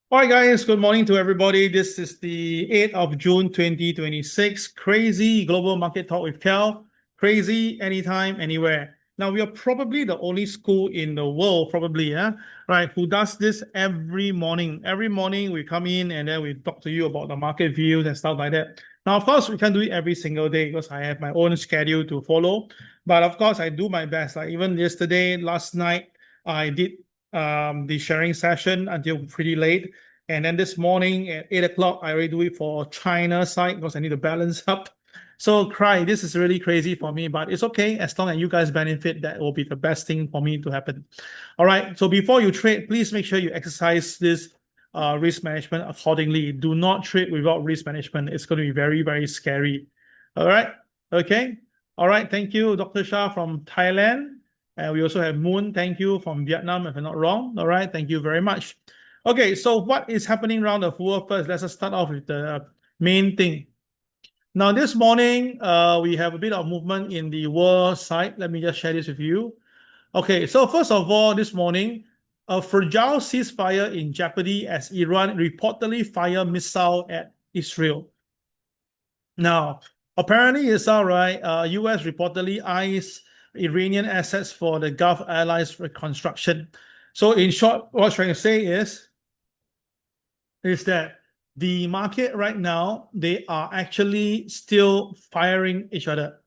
All right, guys, good morning to everybody. This is the 8th of June 2026. Crazy Global Market Talk with KEL. Crazy anytime, anywhere. Now, we are probably the only school in the world, probably, right, who does this every morning. Every morning, we come in and then we talk to you about the market views and stuff like that. Now, of course, we can't do it every single day because I have my own schedule to follow. But of course, I do my best. Like even yesterday, last night, I did the sharing session until pretty late. And then this morning at 8 o'clock, I already do it for China side because I need to balance up. So this is really crazy for me, but it's okay. As long as you guys benefit, that will be the best thing for me to happen. All right. So before you trade, please make sure you exercise this risk management accordingly. Do not trade without risk management. It's going to be very, very scary. All right. Okay. All right. Thank you, Dr. Shah from Thailand. And we also have Moon. Thank you from Vietnam, if I'm not wrong. All right. Thank you very much. Okay. So what is happening around the world first? Let's start off with the main thing. Now, this morning, we have a bit of movement in the world side. Let me just share this with you. Okay, so first of all, this morning, a fragile ceasefire in jeopardy as Iran reportedly fire missile at Israel. Now, apparently it's all right. US reportedly eyes Iranian assets for the Gulf allies reconstruction. So in short, what I'm trying to say is that the market right now, they are actually still firing each other.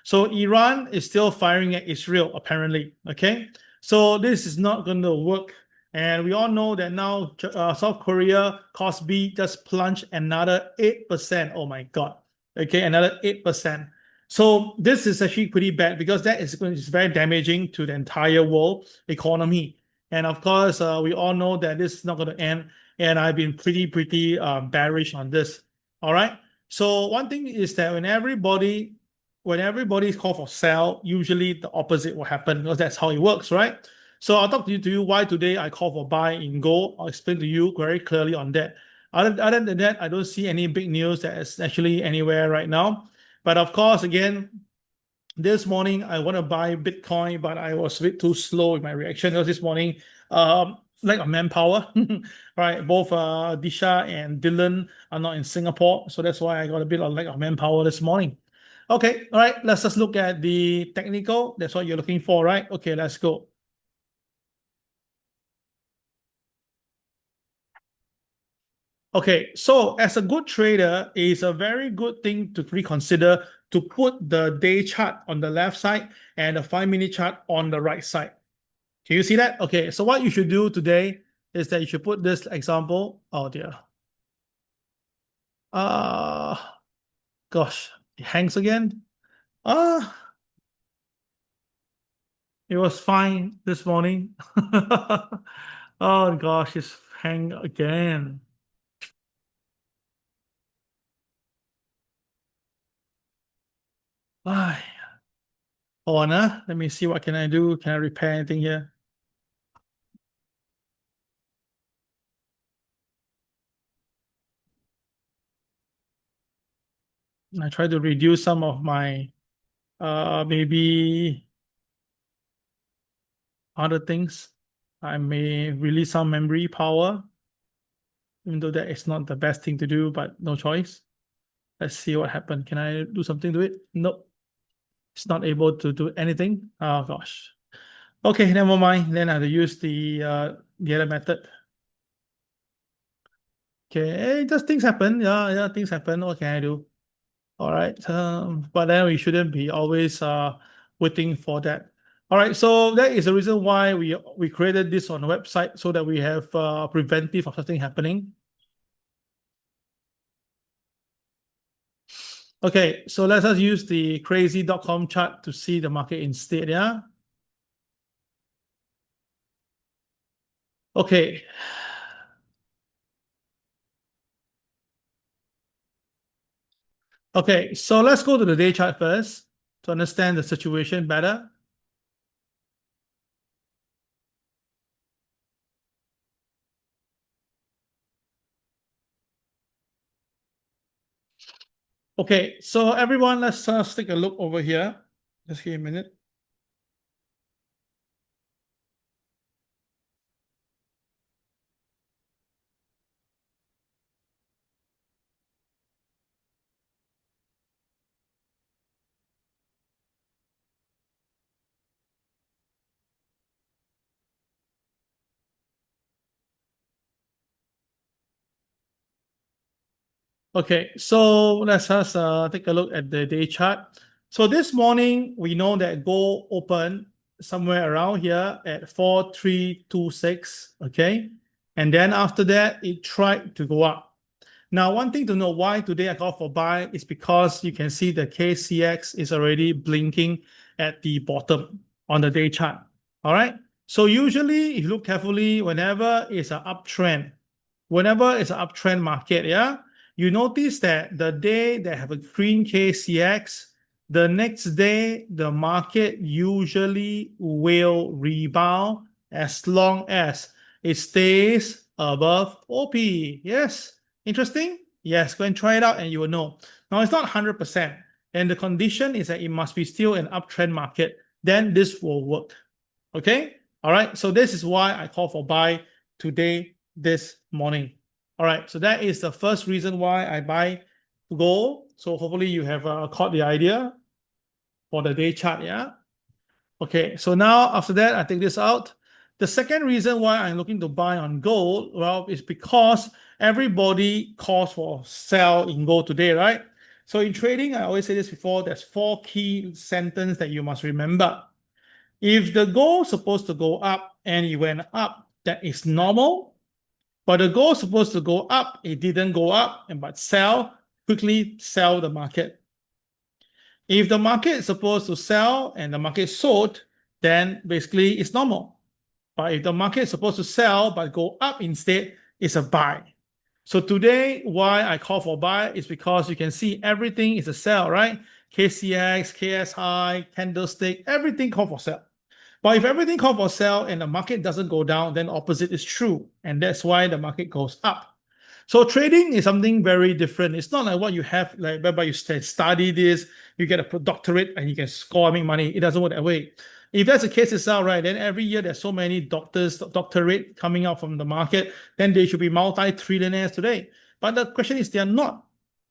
So Iran is still firing at Israel, apparently. Okay. So this is not going to work. And we all know that now South Korea B just plunged another 8%. Oh my God. Okay, another 8%. So this is actually pretty bad because that is very damaging to the entire world economy. And of course, we all know that this is not going to end. And I've been pretty bearish on this. All right. So one thing is that when everybody's called for sell, usually the opposite will happen because that's how it works, right? So I'll talk to you why today I call for buy in gold. I'll explain to you very clearly on that. Other than that, I don't see any big news that is actually anywhere right now. But of course, again, this morning I want to buy Bitcoin, but I was a bit too slow with my reaction because this morning, lack of manpower, right? Both Disha and Dylan are not in Singapore, so that's why I got a bit of lack of manpower this morning. Okay, all right, let's just look at the technical. That's what you're looking for, right? Okay, let's go. Okay, so as a good trader, it's a very good thing to reconsider to put the day chart on the left side and the 5-minute chart on the right side. Can you see that? Okay, so what you should do today is that you should put this example. Oh dear. Uh, gosh, it hangs again. Uh, it was fine this morning. Oh gosh, it's hang again. Ay, hold on, let me see what can I do. Can I repair anything here? I try to reduce some of my maybe other things. I may release some memory power, even though that is not the best thing to do, but no choice. Let's see what happened. Can I do something to it? Nope. It's not able to do anything. Oh gosh. Okay, never mind. Then I have to use the other method. Okay, just things happen. Yeah, things happen. What can I do? All right. But then we shouldn't be always waiting for that. All right. So that is the reason why we created this on the website so that we have preventive of something happening. Okay, so let's just use the crazy.com chart to see the market instead. Yeah. Okay. Okay, so let's go to the day chart first to understand the situation better. Okay, so everyone, let's take a look over here. Just give me a minute. Okay, so let's us take a look at the day chart. So this morning, we know that gold opened somewhere around here at 4326, okay? And then after that, it tried to go up. Now, one thing to know why today I call for buy is because you can see the KCX is already blinking at the bottom on the day chart. All right. So usually, if you look carefully, whenever it's an uptrend, market, yeah, you notice that the day they have a green KCX, the next day the market usually will rebound as long as it stays above OP. Yes. Interesting? Yes, go and try it out and you will know. Now, it's not 100%. And the condition is that it must be still an uptrend market. Then this will work. Okay? All right. So this is why I call for buy today, this morning. All right. So that is the first reason why I buy gold. So hopefully you have caught the idea for the day chart. Yeah. Okay. So now after that, I take this out. The second reason why I'm looking to buy on gold, well, is because everybody calls for sell in gold today, right? So in trading, I always say this before, there's 4 key sentences that you must remember. If the gold is supposed to go up and it went up, that is normal. But the gold is supposed to go up, it didn't go up, but quickly sell the market. If the market is supposed to sell and the market sold, then basically it's normal. But if the market is supposed to sell but go up instead, it's a buy. So today, why I call for buy is because you can see everything is a sell, right? KCX, KSI, candlestick, everything call for sell. But if everything call for sell and the market doesn't go down, then opposite is true. And that's why the market goes up. So trading is something very different. It's not like what you have, like whereby you study this, you get a doctorate and you can score and make money. It doesn't work that way. If that's the case itself, right, then every year there's so many doctorate coming out from the market, then they should be multi-trillionaires today. But the question is, they're not.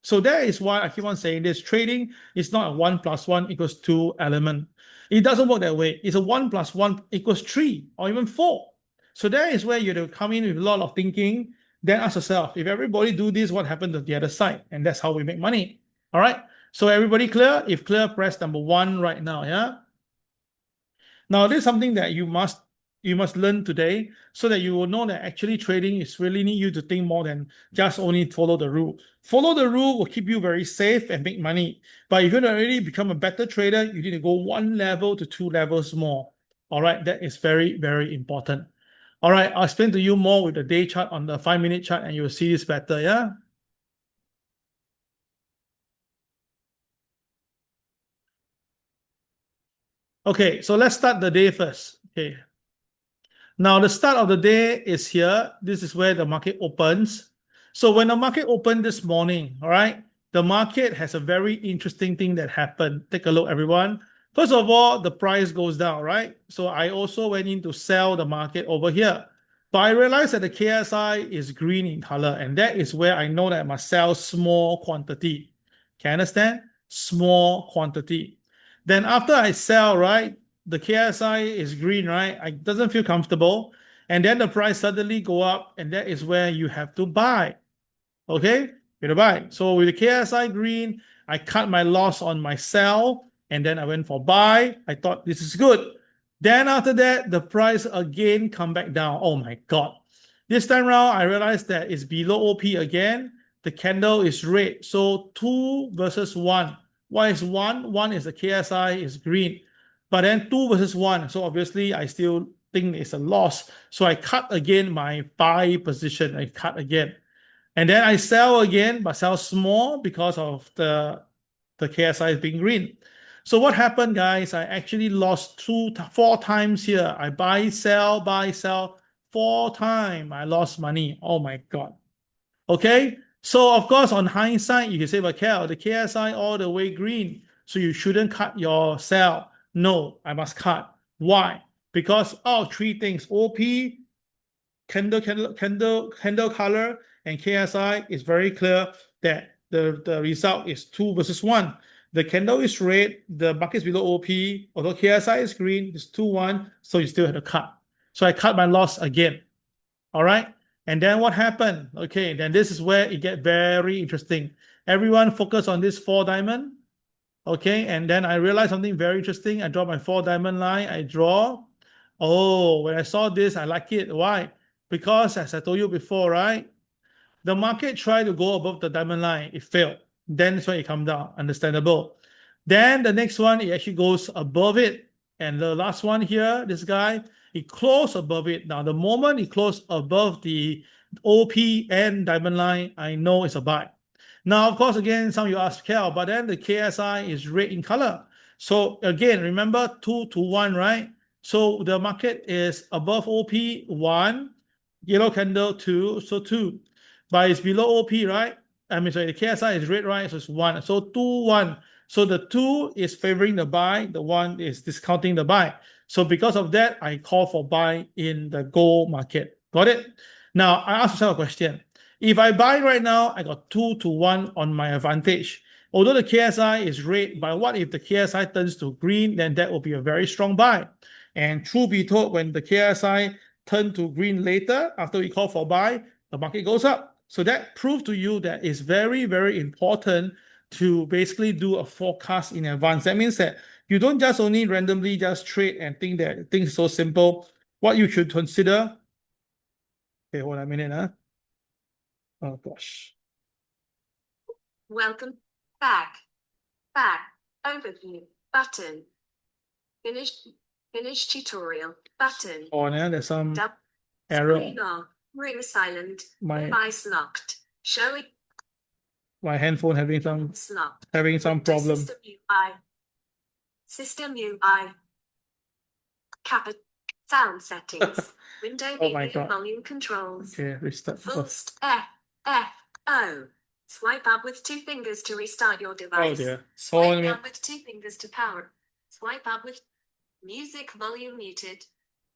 So that is why I keep on saying this. Trading is not a 1 + 1 = 2 element. It doesn't work that way. It's a 1 + 1 = 3 or even 4. So that is where you have to come in with a lot of thinking. Then ask yourself, if everybody do this, what happened to the other side? And that's how we make money. All right. So everybody clear? If clear, press number 1 right now. Yeah. Now, this is something that you must learn today so that you will know that actually trading is really need you to think more than just only follow the rule. Follow the rule will keep you very safe and make money. But if you want to really become a better trader, you need to go 1 level to 2 levels more. All right, that is very, very important. All right, I'll explain to you more with the day chart on the 5-minute chart and you'll see this better, yeah? Okay, so let's start the day first. Okay. Now, the start of the day is here. This is where the market opens. So when the market opened this morning, all right, the market has a very interesting thing that happened. Take a look, everyone. First of all, the price goes down, right? So I also went in to sell the market over here. But I realized that the KSI is green in color, and that is where I know that I must sell small quantity. Can you understand? Small quantity. Then after I sell, right, the KSI is green, right? It doesn't feel comfortable. And then the price suddenly go up, and that is where you have to buy. Okay? You have to buy. So with the KSI green, I cut my loss on my sell, and then I went for buy. I thought this is good. Then after that, the price again come back down. Oh my God. This time around, I realized that it's below OP again. The candle is red. So 2 versus 1. Why is 1? 1 is the KSI is green. But then 2 versus 1. So obviously, I still think it's a loss. So I cut again my buy position. I cut again. And then I sell again, but sell small because of the KSI being green. So what happened, guys? I actually lost 4 times here. I buy, sell, 4 times. I lost money. Oh my God. Okay. So of course, on hindsight, you can say, but KEL, the KSI all the way green. So you shouldn't cut your sell. No, I must cut. Why? Because of 3 things: OP, candle color, and KSI is very clear that the result is 2 versus 1. The candle is red, the market is below OP, although KSI is green, it's 2-1, so you still have to cut. So I cut my loss again. All right. And then what happened? Okay, then this is where it get very interesting. Everyone focus on this 4 diamond. Okay, and then I realized something very interesting. I draw my 4 diamond line. I draw. Oh, when I saw this, I like it. Why? Because as I told you before, right? The market tried to go above the diamond line. It failed. Then that's why it come down. Understandable. Then the next one, it actually goes above it. And the last one here, this guy, it closed above it. Now, the moment it closed above the OP and diamond line, I know it's a buy. Now, of course, again, some of you ask KEL, but then the KSI is red in color. So again, remember 2 to 1, right? So the market is above OP 1, yellow candle 2, so 2. But it's below OP, right? I mean, sorry, the KSI is red, right? So it's 1. So 2, 1. So the 2 is favoring the buy, the 1 is discounting the buy. So because of that, I call for buy in the gold market. Got it? Now, I ask myself a question. If I buy right now, I got 2 to 1 on my advantage. Although the KSI is red, but what if the KSI turns to green? Then that will be a very strong buy. And truth be told, when the KSI turn to green later, after we call for buy, the market goes up. So that proves to you that it's very, very important to basically do a forecast in advance. That means that you don't just only randomly just trade and think that things are so simple. What you should consider. Okay, hold on a minute, huh? Oh gosh. Welcome back. Overview button. Finish tutorial button. Oh, yeah, there's some error. Ring silent. My Device locked. Showing my handphone having some problem. System UI. Capit sound settings. Window Oh my God. volume controls. Okay, restart. Full O. Swipe up with 2 fingers to restart your device. Oh dear. Swipe down with 2 fingers to power. Swipe up with music volume muted.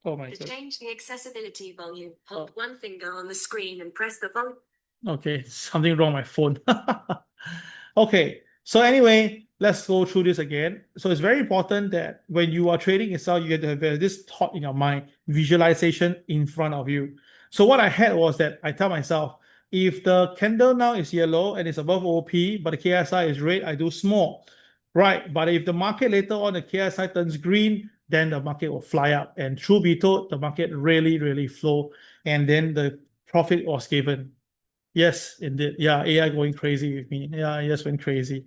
Oh my To God. change the accessibility volume, hold 1 finger on the screen and press the volume. Okay, something wrong with my phone. Okay, so anyway, let's go through this again. So it's very important that when you are trading itself, you get to have this thought in your mind, visualization in front of you. So what I had was that I tell myself, if the candle now is yellow and it's above OP, but the KSI is red, I do small. Right, but if the market later on, the KSI turns green, then the market will fly up. And truth be told, the market really, really flow. And then the profit was given. Yes, indeed. Yeah, AI going crazy with me. Yeah, I just went crazy.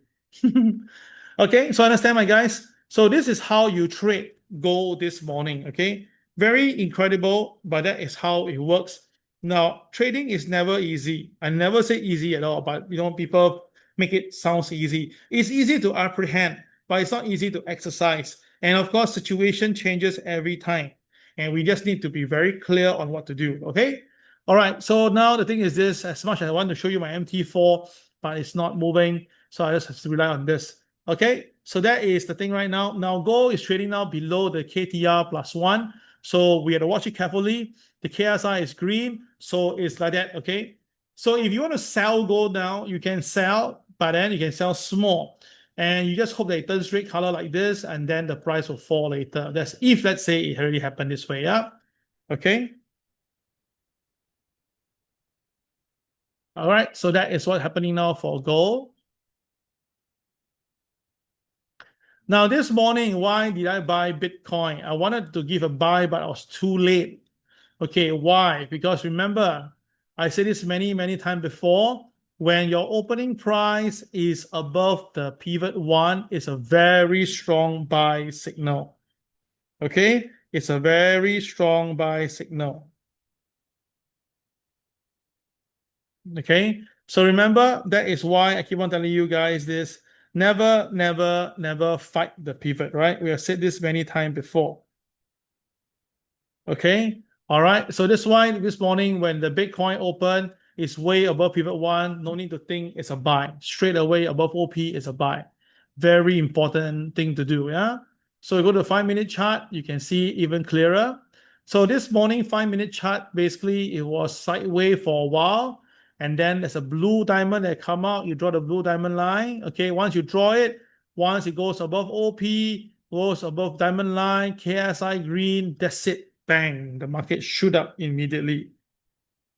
Okay, so understand, my guys. So this is how you trade gold this morning. Okay, very incredible, but that is how it works. Now, trading is never easy. I never say easy at all, but people make it sounds easy. It's easy to apprehend, but it's not easy to exercise. And of course, situation changes every time, and we just need to be very clear on what to do. Okay. All right, so now the thing is this, as much as I want to show you my MT4, but it's not moving, so I just have to rely on this. Okay, so that is the thing right now. Now gold is trading now below the KTR +1, so we have to watch it carefully. The KSI is green, so it's like that, okay? So if you want to sell gold now, you can sell, but then you can sell small. And you just hope that it turns red color like this, and then the price will fall later. That's if, let's say, it already happened this way, yeah? Okay? All right, so that is what's happening now for gold. Now, this morning, why did I buy Bitcoin? I wanted to give a buy, but I was too late. Okay, why? Because remember, I said this many, many times before, when your opening price is above the pivot 1, it's a very strong buy signal. Okay, it's a very strong buy signal. Okay, so remember, that is why I keep on telling you guys this. Never, never, never fight the pivot, right? We have said this many times before. Okay, all right. So this why this morning when the Bitcoin opened, it's way above pivot 1. No need to think it's a buy. Straight away above OP is a buy. Very important thing to do, yeah? So you go to the 5-minute chart, you can see even clearer. So this morning 5-minute chart, basically it was sideways for a while. And then there's a blue diamond that come out. You draw the blue diamond line. Okay, once you draw it, once it goes above OP, goes above diamond line, KSI green, that's it. Bang, the market shoot up immediately.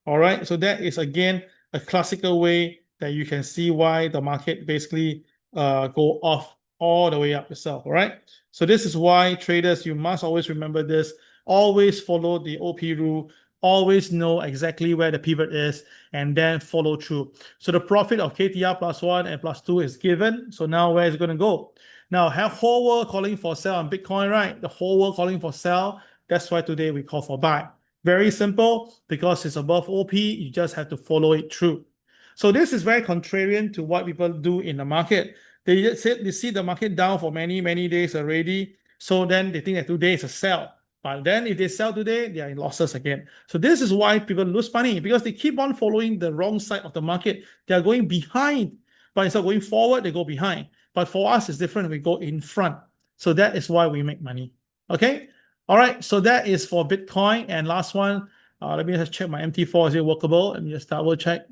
All right, so that is again a classical way that you can see why the market basically go off all the way up itself. All right, so this is why traders, you must always remember this. Always follow the OP rule. Always know exactly where the pivot is and then follow through. So the profit of KTR +1 and +2 is given. So now where is it going to go? Now have whole world calling for sell on Bitcoin, right? The whole world calling for sell. That's why today we call for buy. Very simple, because it's above OP, you just have to follow it through. So this is very contrarian to what people do in the market. They see the market down for many, many days already. So then they think that today is a sell. But then if they sell today, they are in losses again. So this is why people lose money, because they keep on following the wrong side of the market. They are going behind, but instead of going forward, they go behind. But for us, it's different. We go in front. So that is why we make money. Okay. All right, so that is for Bitcoin. And last one, let me just check my MT4. Is it workable? Let me just double check.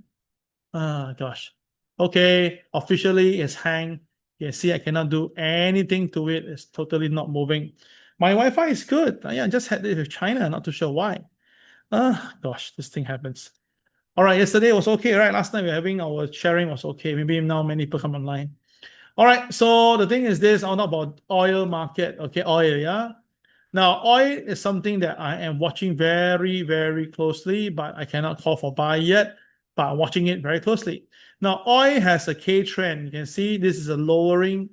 Gosh. Okay, officially it's hang. You can see I cannot do anything to it. It's totally not moving. My Wi-Fi is good. Yeah, I just had it with China. Not too sure why. Gosh, this thing happens. All right, yesterday was okay, right? Last night we were having our sharing was okay. Maybe now many people come online. All right, so the thing is this, I'll talk about oil market. Okay, oil, yeah. Now, oil is something that I am watching very, very closely, but I cannot call for buy yet, but I'm watching it very closely. Now, oil has a K trend. You can see this is a lowering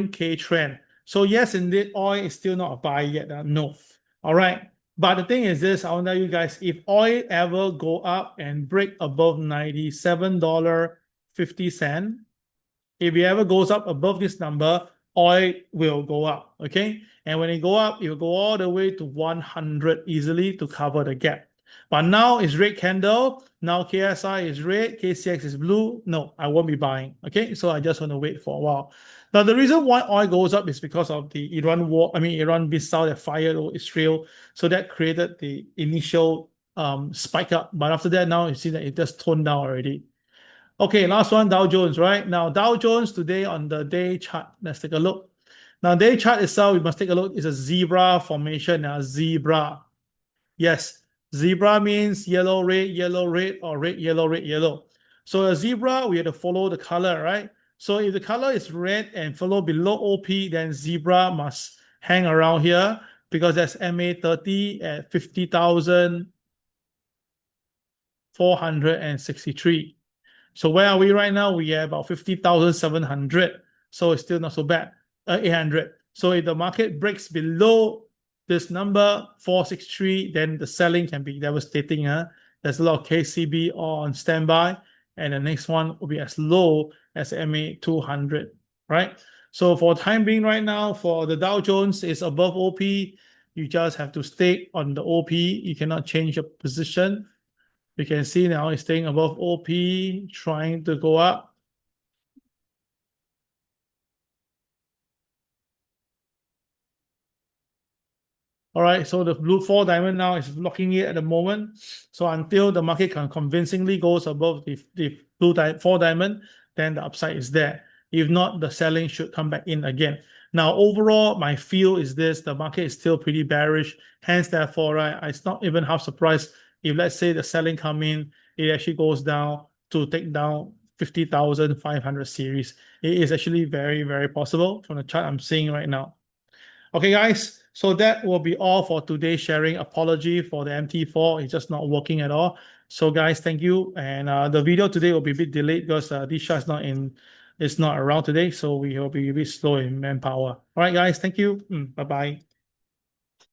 K trend. So yes, indeed, oil is still not a buy yet. No. All right. But the thing is this, I want to tell you guys, if oil ever go up and break above $97.50, if it ever goes up above this number, oil will go up, okay? And when it go up, it will go all the way to 100 easily to cover the gap. But now it's red candle. Now KSI is red, KCX is blue. No, I won't be buying, okay? So I just want to wait for a while. Now, the reason why oil goes up is because of the Iran war. Iran missile that fired over Israel. So that created the initial spike up. But after that, now you see that it just toned down already. Okay, last one, Dow Jones, right? Now, Dow Jones today on the day chart, let's take a look. Now, day chart itself, we must take a look, it's a zebra formation. Now, zebra. Yes, zebra means yellow, red, or red, yellow. So a zebra, we have to follow the color, right? So if the color is red and follow below OP, then zebra must hang around here because that's MA30 at 50,463. So where are we right now? We are about 50,700. So it's still not so bad. 800. So if the market breaks below this number, 463, then the selling can be devastating. There's a lot of KCB on standby. And the next one will be as low as MA200, right? So for time being right now, for the Dow Jones, it's above OP. You just have to stay on the OP. You cannot change your position. You can see now it's staying above OP, trying to go up. All right, so the blue 4 diamond now is blocking it at the moment. So until the market can convincingly goes above the blue 4 diamond, then the upside is there. If not, the selling should come back in again. Now, overall, my feel is this, the market is still pretty bearish. Hence, therefore, right, it's not even half surprised if, let's say, the selling come in, it actually goes down to take down 50,500 series. It is actually very, very possible from the chart I'm seeing right now. Okay, guys, so that will be all for today's sharing. Apology for the MT4, it's just not working at all. So guys, thank you. And the video today will be a bit delayed because this shot is not around today. So we will be a bit slow in manpower. All right, guys, thank you. Bye-bye.